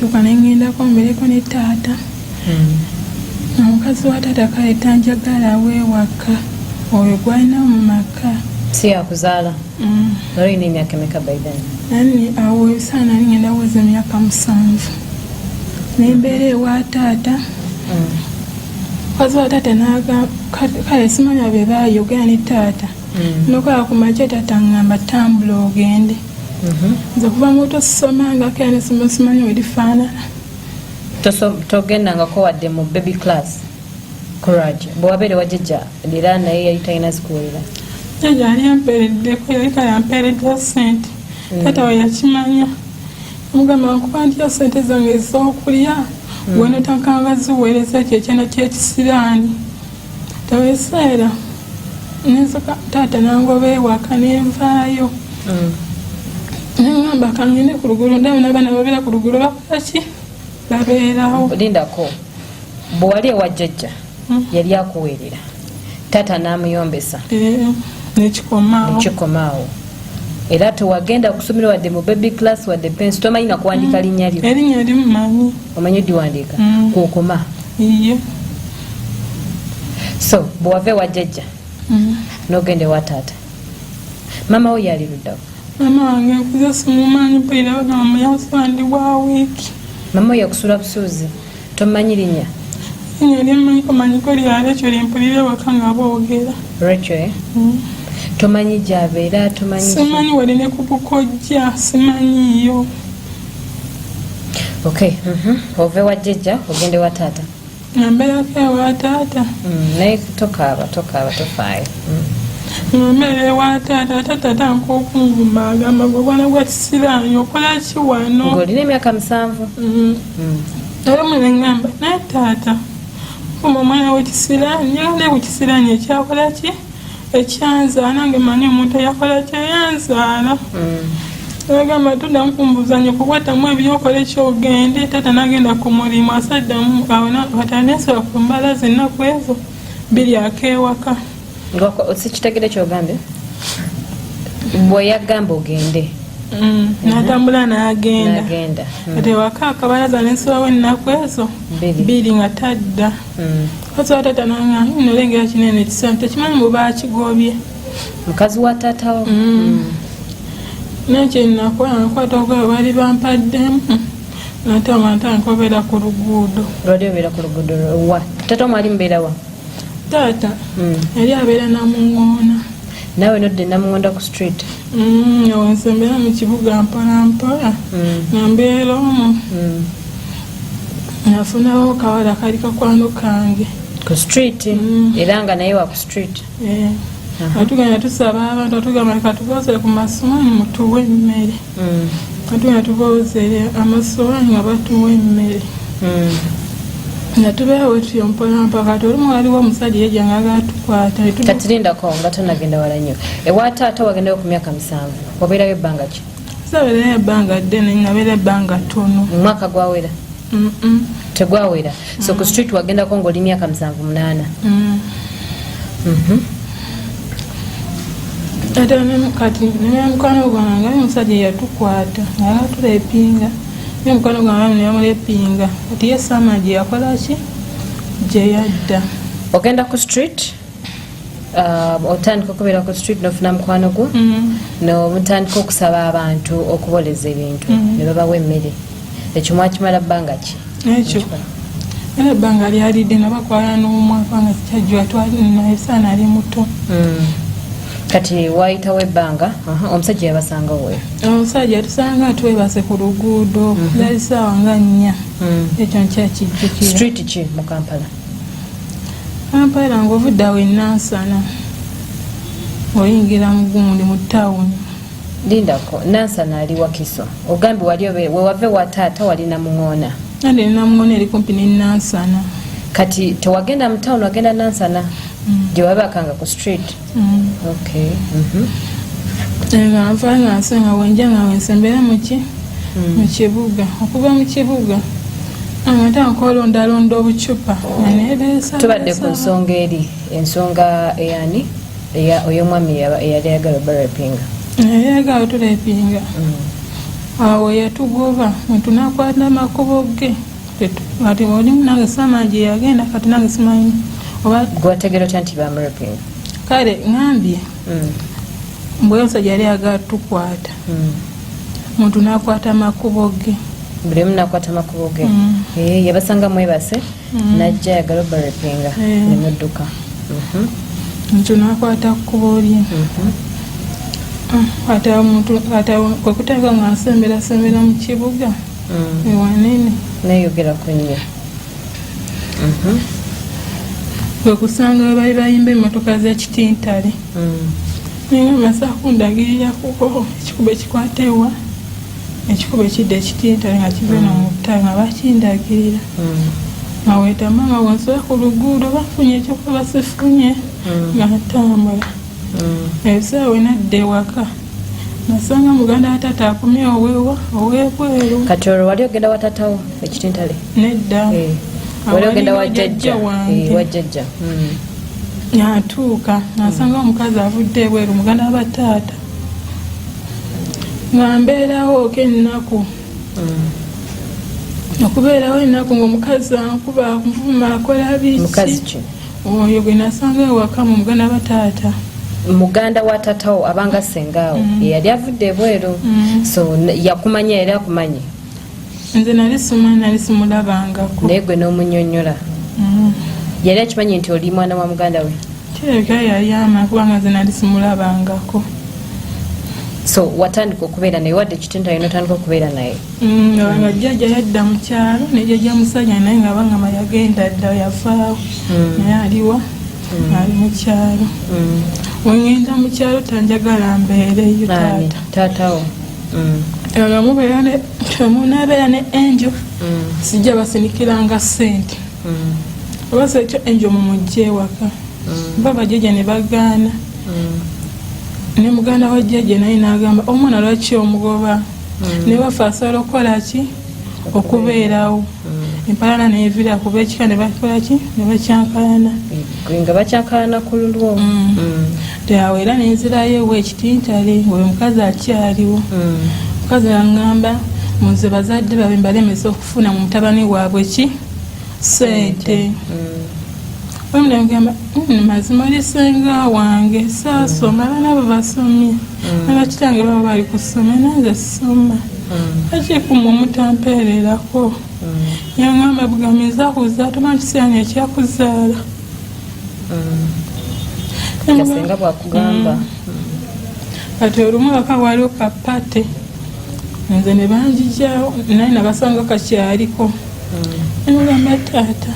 tukanengendako mbereko ne taata omukazi wa taata kaleeta njagala weewaka oyo gwalina mu maka si yakuzaala olina emyaka emeka baidani ani awo ebisaana ningenda weza emyaka 7 nembeera ewa taata mukazi wa taata naga kale simanyi abe baayogera ne taata nokola ku makya taata ngamba tambula ogende nze kuva muto sisomanga kera nesoma simanyi werifaanana togendangako wadde mu baby class courage bwewabeere wajjajja era naye yali talina zikuwulira jjajja yali yampeereddeko yali kale yampeereddeyo ssente taata we yakimanya mugamba nkuba ntya ssente zange ez'okulya gweno tankanga ziweereza ekyo ekyenda kyekisiraani taweeseera nensoka taata nangoba ewaka nenvaayo nengamba kangende ku lugulu ndabe n'abaana babeera ku lugulu bakolaki babeerawo lindako bwewali ewajjajja yali akuweerera taata n'amuyombesa nekikomaawo era tewagenda kusomera wadde mu baby class wadde pensi tomanyi nakuwandiika linnya lyo erinnya limumanyi omanyi oddiwandiika kukuma iye so bwewava ewajjajja n'ogenda ewa taata mama wo yali luddawo mama wange nkuze simumanyi mpulira bagamba yasandibwa wiiki mama wo yakusula busuuzi tomanyi linnya linnya lyemmanyiko manyiko lya Rachel limpulira ewaka nga boogera Rachel tomanyi gy'abeera tomanyi simanyi wali ne ku bukojja simanyiyo okay ove wa jjajja ogende wa taata nambeerako ewa taata naye tokaaba tofaayo nambeera ewa taata taata tankokunguma agamba gwe bwana gwa kisiraanyi okola ki wano ng'olina emyaka 7 era mwenengamba naye taata kuma omwana wekisiraanyi yagande ku kisiraanyi ekyakola ki ekyanzaala nange manyi omuntu eyakola kyeyanzaala agamba tuddamu kumbuzanyo kukwatamu ebyokola ekyogende taata nagenda ku mulimu asaddamu watanesobola ku mbala zennaku ezo biri akeewaka sikitegere kyogambye bwe yagamba ogende natambula nagenda ate waka akabalaza nensobawo ennaku ezo biri nga tadda kasoba taata nanga nolengera kinene kisana tekimanyi bwebakigobye mukazi wa taatawo nekyo nakola nakwata ogoyo bali bampaddemu nate amanta nkobeera ku luguudo lwali obeera ku luguudo wa taata omwali mubeerawa taata yali abeera namuŋŋoona naawe nodde namuŋŋonda ku street owensembera mu kibuga mpolampola nambeera omwo nafunawo kawala kali kakwano kange ku street era nga naye wa ku street atugenda tusaba abantu atugamba katuboozere ku masowaani mutuwe emmere atugenda tuboozere amasowaani nga batuwa emmere nga tubeewo tuyo mpolampola kati olumu waliwo omusajja yejjanga agatukwata kati lindako nga tonagenda wala nnyo ewa taata wagendayo ku myaka 7 wabeerayo ebbanga ki sabeerayo ebbanga ddene nabeera ebbanga ttono mu mwaka gwawera tegwawera so ku street wagendako ng'oli myaka 7-8 ate kati nemukwano gwange omusajja yatukwata nga tulepinga nemukwano gwange neyamulepinga kati ye sama gye yakolaki gye yadda ogenda ku street otandika okubeera ku street nofuna mukwano gwo nomutandika okusaba abantu okuboleza ebintu ne babawa emmere ekyo mwakimala bbanga ki ekyo era ebbanga lyalidde nga bakwala n'omwaka nga kyajjwa twaesaana ali muto kati wayitawo ebbanga omusajja yabasangawo we omusajja yatusanga atwebase ku luguudo yali saawa nga 4 ekyo nkyakijjukira street ki mu Kampala ng'ovuddawo enansana oyingira mugundi mu tawuni lindako nansana ali wakiso ogambye wali wewave wa taata wali namuŋoona andi namuŋoona eri kumpi nenansana kati tewagenda mu tawuni wagenda nansana gye wabakanga ku street okay nga nva nga nsenga wenja nga wensembera muki mu kibuga okuva mu kibuga ate nkolondalonda obucupa tubadde ku nsonga eri ensonga eyani oy'omwami eyali ayagala obarepinga yagala tulepinga awo yatugoba tunakwata amakubo ge ati oli nange sama gye yagenda kati nange simanyi oba gwategera otya nti bamuraping kale ngambye mbwe omusajja yali agatukwata muntu nakwata amakubo ge buli omu nakwata amakubo ge yabasanga mwebase najja yagala obarapinga nemudduka muntu nakwata kkubo lye ate omuntu kwekuteka nga nsembera mu kibuga ewanene neyogeraku nnyo kwekusanga we bali bayimba emmotoka z'ekitintale naye masa kundagirira kuko ekikubo ekikwata ewa ekikubo ekidde ekitintale nga kive nomubutale nga bakindagirira ngaweta mama bwensobe ku luguudo bafunye ekyokuba basifunye nga ntambula ebiseera wenadda ewaka nasanga muganda watata akumye owebweru kati olwo wali ogenda watatawo ekitintale nedda wali ogenda wajjajja wajjajja yatuuka nasanga omukazi avudde ebweru muganda wabataata nga mbeerawo kennaku okubeerawo ennaku ngaomukazi ankuba nvuma akola biki oyo gwe nasanga ewaka mu muganda wabataata muganda wa tatawo abanga sengaawo yali avudde ebweru so yakumanya yali akumanye nze nali simulabangako naye gwe n'omunyonnyola yali akimanyi nti oli mwana wa muganda we kirabika yali ama kubanga nze nali simulabangako so watandika okubeera naye wadde ekitintale notandika okubeera naye nga jjajja yadda mu kyalo ne jjajja musajja naye nga bangama yagenda dda yavaawo naye aliwa ali mu kyalo wengenda mu kyalo tanjagala mbeereyo taatawo munabeera ne enjo sijja basinikiranga ssente obasa ekyo enjo mumujja ewaka ba bajjajja ne bagaana ne muganda wa jjajja naye n'agamba omwana lwaki omugoba ne bafa asobola okukolaki okubeerawo empalana neevira kuba ekika ne bakolaki ne bakyankalana nga bakyankalana ku lulwo teawo era nenzirayo ewa ekitintale oyo omukazi akyaliwo omukazi aŋŋamba muze bazadde babe mbalemesa okufuna mu mutabani waabwe ki ssente omulengamba mazima lisenga wange saasoma abaana abo basomye abakitange baba bali kusoma nange soma akikumwe omutampeererako yaŋŋamba bugamiza kuza toma kiseera ekyakuzaala kasenga bwakugamba kati olumu waka waliwo kapate nze ne banjijjawo naye nabasanga kakyaliko nemugamba taata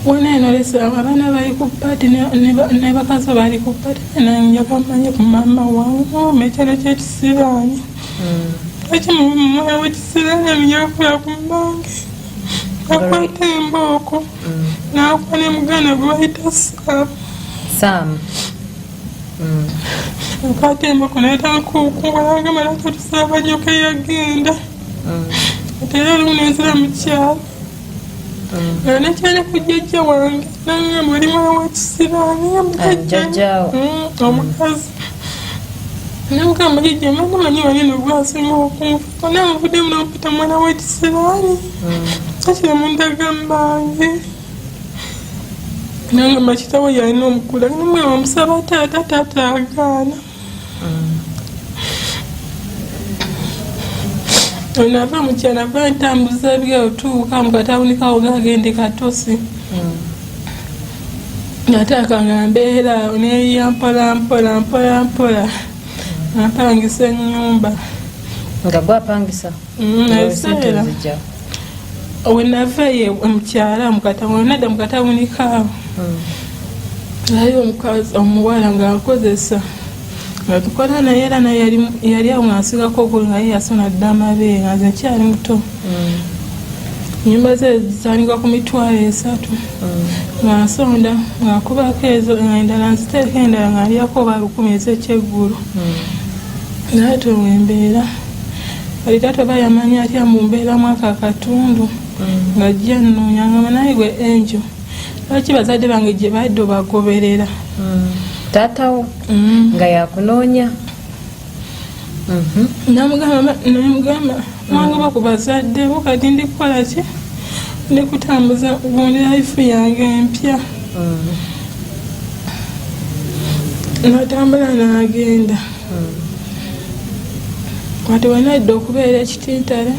wona enolesa abaana bali ku pati ne bakazi bali ku pati nanjakamanye ku mama wange mekyalo kyekisiraani ekimumwana wekisiraani aminyakula ku mmange akwata embooko nakwa ne muganda gwe bayita Sam akwata embooko nayetankukubalagamba nakatusaaba nyoka yagenda ate era olumu nenzira mu kyalo nga nekyali ku jjajja wange nangamba oli mwana wekisiraani omukazi namugamba jjajja mangamanyi wanene ogwasinga okunfa namuvuddemu nompita mwana wekisiraani akira mundagambanje nangamba kitawo yalina omukula namwe omusaba taata taata agaana onava mukyala ava ntambuza bya otuuka mukatawunikawo gagende katosi natakanga mbeera neya mpola ampangisa ennyumba nga gwapangisa ebiseera wenavayo mukyala nadda mukatawunikawo naye omukazi omuwala ngaakozesa nga tukola naye era naye yali awo ngaasigako oguli nga ye yasona dda amabeere nga nze nkyali muto nyumba ze zitandika ku 3,000 nga nsonda ngaakubako ezo endala nziteeka endala nga alyako oba 10 ez'ekyeggulu naye tewembeera kali taata oba yamanya atya mumbeeramu ako akatundu nga jja nnoonya ngamba naye gwe enjo lwaki bazadde bange gye badde obagoberera taatawo nga yakunoonya namugamba wange bakubazadde kati ndikukola ki ndikutambuza gundi life yange empya natambula nagenda kati wenadde okubeera ekitintale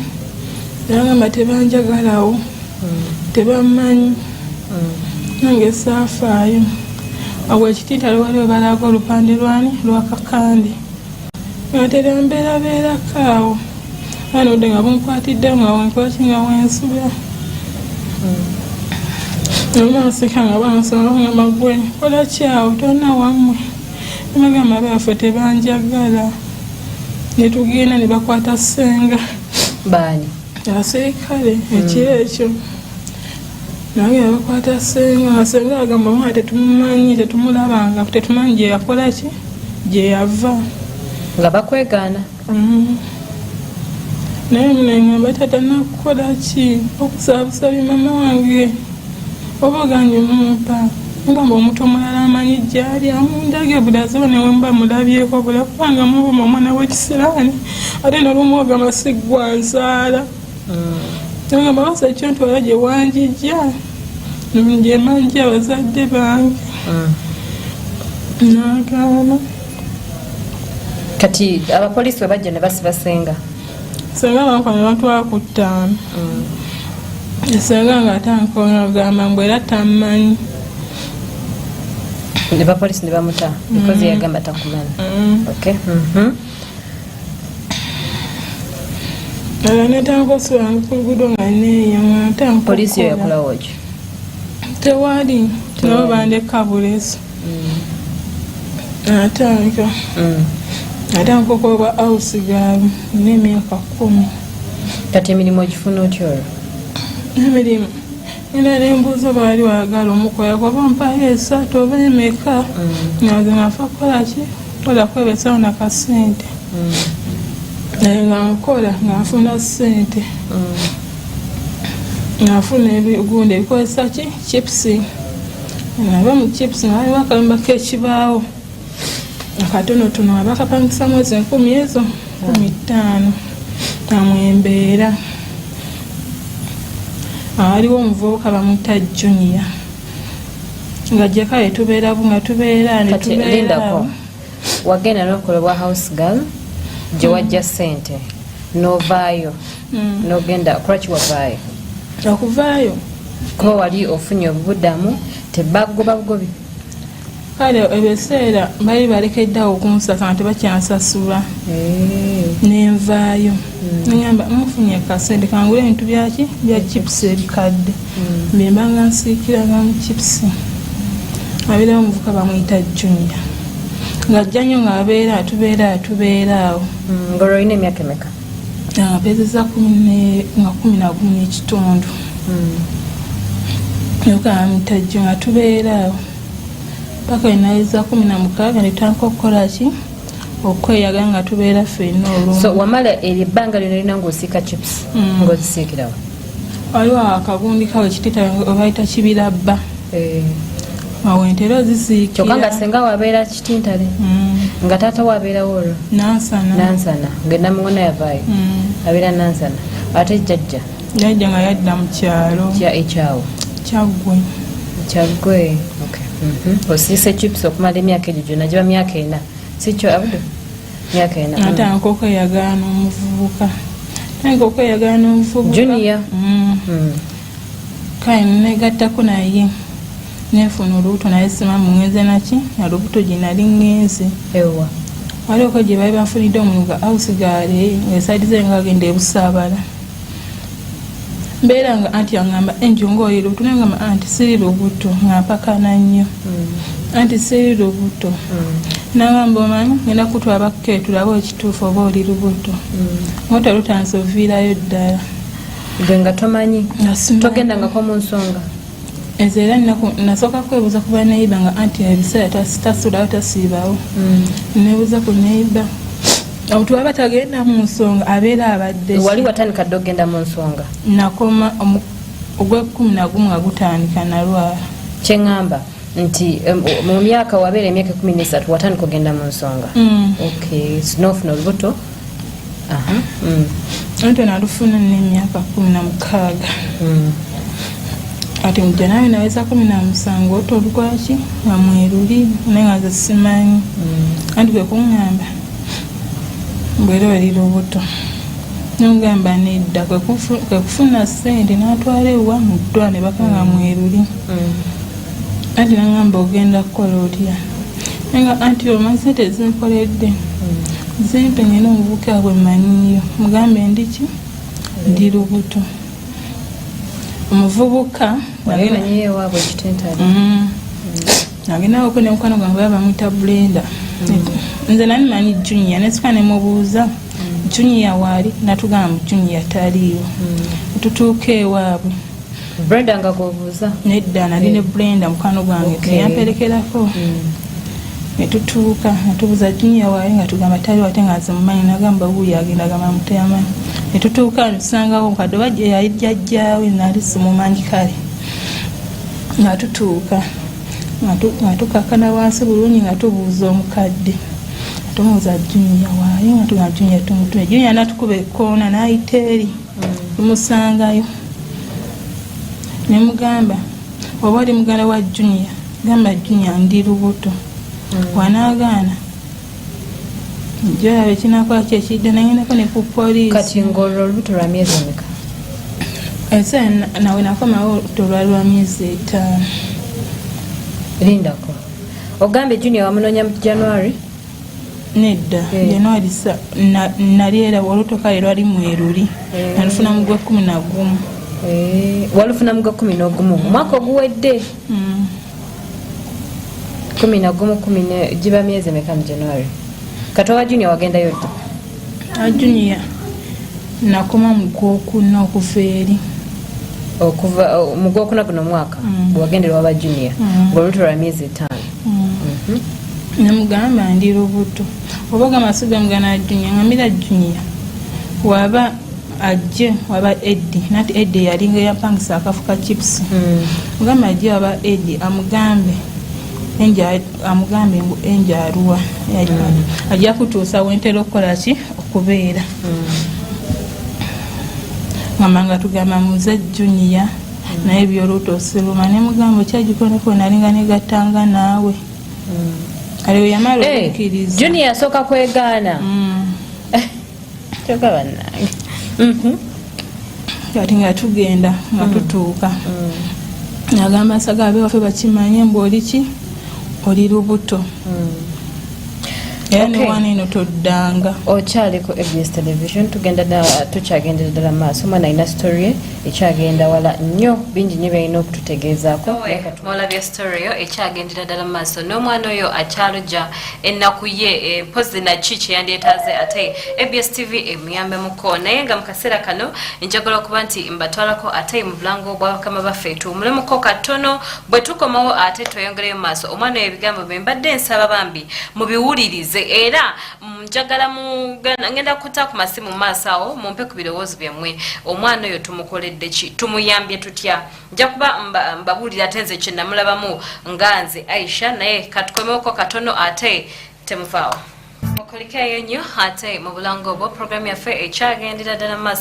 nagamba tebanjagalawo tebammanyi nange saafaayo awo ekitintale waliwo balaga olupande lwani lwakakandi ngatera mbeerabeerako awo anodde nga bunkwatidde nga wenkolaki nga wensubira olmasika nga bansonga ngamba gwe kolaki awo tonna wammwe emagamba baffe tebanjagala netugenda ne bakwata senga baani aserikale ekiro ekyo nange bakwata senga nga senga agamba mwana tetumumanyi tetumulabanga tetumanyi gye yakola ki gye yava nga bakwegaana naye munengamba tata nakukola ki okusabusabye mama wange oba oganye mumpa ngamba omuntu omulala amanyi gyali amundage bulaziba newemba mulabyeko bula kubanga mubuma omwana wekisiraani ate nolumu ogamba siggwa nsaala ngamba basa ekyo ntwala gye wanjijja gyemanji abazadde bange nagaana kati abapoliisi we bajja ne basiba senga senga bankwa ne batwala ku ttaano esenga nga atankogamba mbwe era tammanyi ne bapoliisi ne bamuta because yagamba takumanya okay ala netankosolange ku luguudo nga neeyama poliisi yo yakulawo ki tewali nabo bandeka buleso atanka atankokoba house gaabe n'emyaka 10 kati emirimu ogifuna otya olwo emirimu era nembuuzo baali wagala omukola kuba mpayo 3 oba emeka ngaze nafa kukolaki kola kwebesawo nakasente naye nga nkola ngafuna sente ngafuna ebigundi ebikozesa ki chipsi naba mu chips nga waliwo akalimbako ekibaawo akatonotono abakapangisa mwezi 10 ezo 15 amwembeera waliwo omuvubuka bamuyita Junior nga jjakaye tubeera bunga tubeera netulindako wagenda nokolebwa house girl gye wajja sente novaayo nogenda kulaki wavaayo okuvaayo kuba wali ofunye obuddamu tebagoba bugobi kale ebiseera bali balekeddeawo okunsaka nga tebakyansasula nenvaayo ngamba mufunye kasente kangula ebintu byaki bya chips ebikadde mbembanga nsiikiranga mu chips abeerawo omuvuka bamuyita Junior ng'ajja nnyo ng'abeera atubeeraawo ng'olwo olina emyaka emeka apezeza 11 n'ekitundu yokamuyita jjo nga tubeeraawo paka enayeza 16 netutandika okukola ki okweyaga nga tubeera ffenna olumu so wamala ebbanga lyona lina ng'osiika chips ng'ozisiikirawo waliwo akagundi kawe kitita obayita kibirabba awo entera ozisiikira kyokka nga senga wabeera kitintale nga taata wabeerawo olwo nansana ng'ennamuwona yavaayo abeera nansana ate jjajja nga yadda mu kyalo ekyawo kyaggwe osiise chips okumala emyaka egyo gyonna giba myaka 4 sikyo abudu myaka 4 atandika okweyagaana omuvubuka Junior kale negattako naye nefuna olubuto naye simamu ŋŋenze naki olubuto gye nali ŋŋenze ewa waliwo gye bali bafunidde omuntu nga house gaale ng'esaidi ze nga agenda ebusaabala mbeera nga anti aŋŋamba enjo ng'oli lubuto naye ngamba anti siri lubuto ng'ampakana nnyo anti siri lubuto nagamba omanyi ngenda kutwabako tulabe ekituufu oba oli lubuto ngotalutansa oviirayo ddala gwe nga tomanyi togendangako mu nsonga ezo era nasooka kwebuuza ku baneiba nga anti ebiseera tasulayo tasiibawo nebuuza ku neiba obutuwaba tagenda mu nsonga abeera abadde wali watandika dde ogenda mu nsonga nakoma ogw'11 nga gutandika nalwala kyeŋŋamba nti mu myaka wabeera emyaka 13 watandika ogenda mu nsonga okay sinofuna olubuto ate nalufuna n'emyaka 16 ati mujja nawe naweza 17 otolwaki nga mweruli naye nga ze simanyi anti kwe kuŋŋamba bwera oli lubuto nomugamba nedda kwe kufuna ssente n'atwala ewa mu ddwa ne bakanga mweruli anti naŋŋamba ogenda kukola otya nga anti omanyi sente zinkoledde zimpe nyina omuvubuka bwe mmanyiyo mugambe ndiki ndi lubuto omuvubuka nagendawo ne mukwano gwange baba bamwita Brenda nze nani manyi Junior nesika nemubuuza Junior waali natugamba Junior taliiwo tutuuka ewaabwe Brenda nga gobuuza nedda nali ne Brenda mukwano gwange yamperekerako netutuuka natubuuza Junior waali nga tugamba taliiwo ate nga zimumanyi nagamba wuuyo agenda gamba muteyamanyi netutuuka netusangawo mukadde bajja yali jjajjaawe nali simumanyi kale nga tutuuka nga tukakkana wansi bulungi nga tubuuza omukadde tumubuuza Junior waali nga tugamba Junior tumutume Junior natukuba ekkoona n'ayita eri tumusangayo nemugamba oba oli muganda wa Junior gamba Junior ndi lubuto wanaagaana njo yabe kinakola kyekidde nagendako ne ku poliisi kati ng'olwo olubuto lwa myezi emeka ese nawe nakomawo olubuto lwali lwa myezi 5 lindako ogambe Junior wamunoonya mu January nedda January nali era olubuto kale lwali mweruli nalufuna mu gwa 11 walufuna mu gwa 11 mwaka oguwedde 11 giba myezi emeka mu January katowa Junior wagendayo dda Junior nakoma mu gwokuna okuva eri okuva mu gwokuna guno mwaka wagendera waba Junior ng'olubuto lwa myezi 5 nemugamba ndi lubuto oba gamasiga mugana Junior ngamira Junior waba ajje waba Eddie nati Eddie yalinga yapangisa akafuka chips mugamba ajje waba Eddie amugambe ngu enjaluwa ajja kutuusa wentera okukola ki okubeera ngamanga tugamba muze Junior naye byolubuto osiluma nemugamba okyagikoneko nalinga negattanga naawe aliwe yamala okukkiriza Junior asooka kwegaana kyoka bannange kati nga tugenda nga tutuuka nagamba nsagala bewaffe bakimanye mbu oliki oli lubuto era newaana eno toddanga okyaliko ABS television tukyagendera ddala maaso omwana alina story ekyagenda wala nnyo bingi nnyo byalina okututegeezaako olabye story yo ekyagendera ddala maaso n'omwana oyo akyalojja ennaku ye mpozi naki kyeyandyetaaze ate ABS TV emuyambemuko naye nga mu kaseera kano njagala okuba nti mbatwalako ate mu bulango bwa bakama baffe tuwumulemuko katono bwe tukomawo ate tweyongereyo maaso omwana oyo ebigambo bye mbadde nsaba bambi mubiwulirize era njagala ngenda kuta ku masimu maaso awo mumpe ku birowoozo byammwe omwana oyo tumukoledde ki tumuyambye tutya nja kuba mbabuulira ate nze kyennamulabamu nga nze Aisha naye katukomewoko katono ate temufaawo mukolikeeyo nnyo ate mu bulango obwo programu yaffe ekyagendera ddala maaso